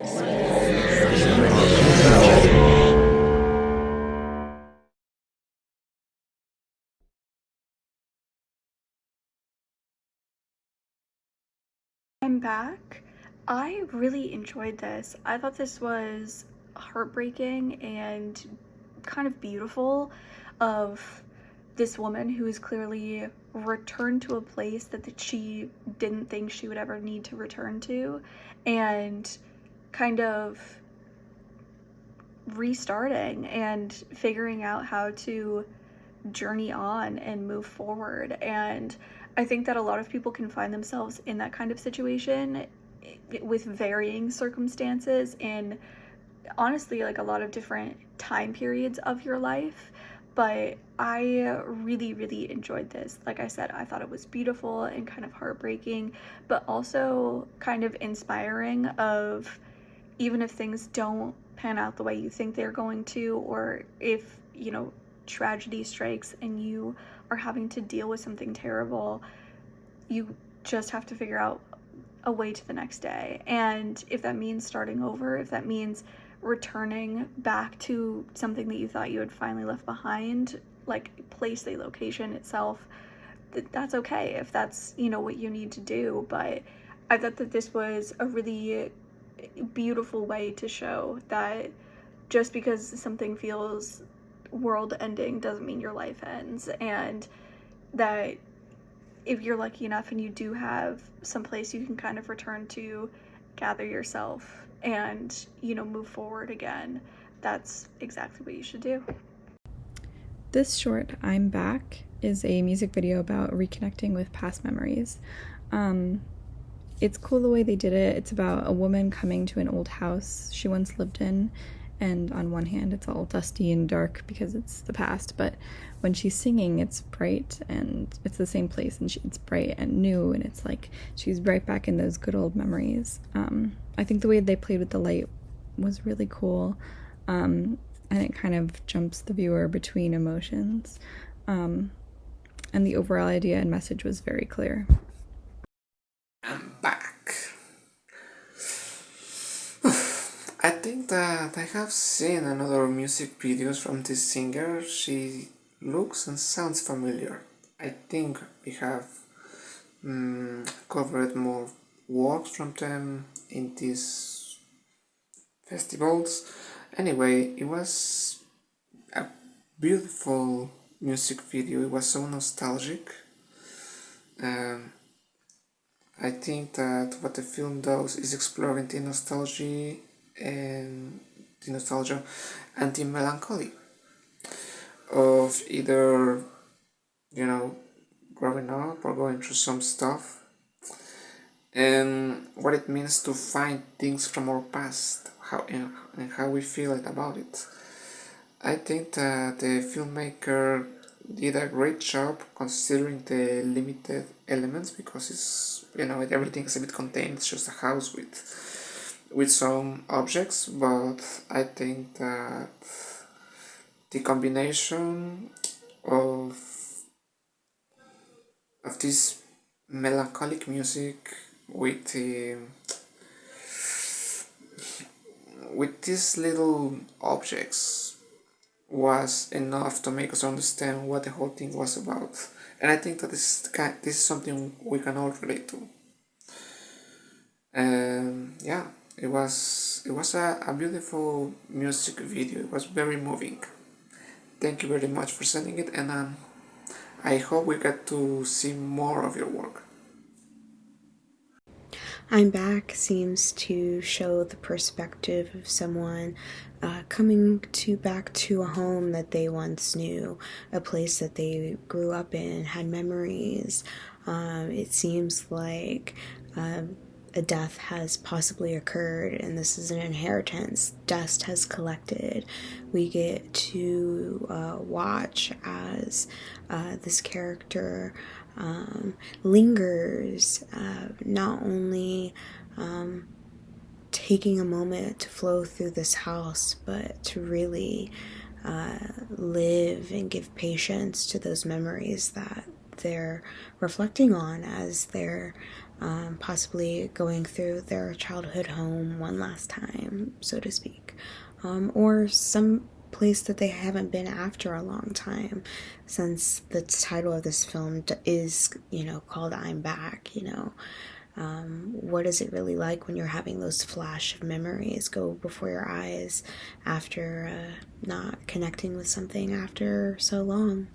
I'm back. I really enjoyed this. I thought this was heartbreaking and kind of beautiful of this woman who is clearly returned to a place that she didn't think she would ever need to return to, and kind of restarting and figuring out how to journey on and move forward. And I think that a lot of people can find themselves in that kind of situation with varying circumstances and honestly like a lot of different time periods of your life. But I really enjoyed this. Like I said, I thought it was beautiful and kind of heartbreaking, but also kind of inspiring of even if things don't pan out the way you think they're going to, or if, tragedy strikes and you are having to deal with something terrible, you just have to figure out a way to the next day. And if that means starting over, if that means returning back to something that you thought you had finally left behind, like place, a location itself, that's okay if that's, what you need to do. But I thought that this was a really beautiful way to show that just because something feels world ending doesn't mean your life ends, and that if you're lucky enough and you do have some place you can kind of return to, gather yourself and, move forward again, that's exactly what you should do. This short, I'm Back, is a music video about reconnecting with past memories. It's cool the way they did it. It's about a woman coming to an old house she once lived in, and on one hand it's all dusty and dark because it's the past, but when she's singing it's bright and it's the same place, and it's bright and new, and it's like she's right back in those good old memories. I think the way they played with the light was really cool, and it kind of jumps the viewer between emotions, and the overall idea and message was very clear. I'm back. I think that I have seen another music videos from this singer. She looks and sounds familiar. I think we have covered more works from them in these festivals. Anyway, it was a beautiful music video. It was so nostalgic. I think that what the film does is exploring the nostalgia and the melancholy of either, growing up or going through some stuff, and what it means to find things from our past, and how we feel about it. I think that the filmmaker did a great job considering the limited elements, because it's, everything is a bit contained. It's just a house with some objects, but I think that the combination of this melancholic music with these little objects was enough to make us understand what the whole thing was about. And I think that this is something we can all relate to. And yeah, it was a beautiful music video. It was very moving. Thank you very much for sending it, and I hope we get to see more of your work. I'm Back seems to show the perspective of someone coming back to a home that they once knew, a place that they grew up in, had memories. It seems like a death has possibly occurred, and this is an inheritance. Dust has collected. We get to watch as this character lingers, not only taking a moment to flow through this house, but to really live and give patience to those memories that they're reflecting on as they're possibly going through their childhood home one last time, so to speak, or some place that they haven't been after a long time, since the title of this film is, called I'm Back. What is it really like when you're having those flash of memories go before your eyes after not connecting with something after so long?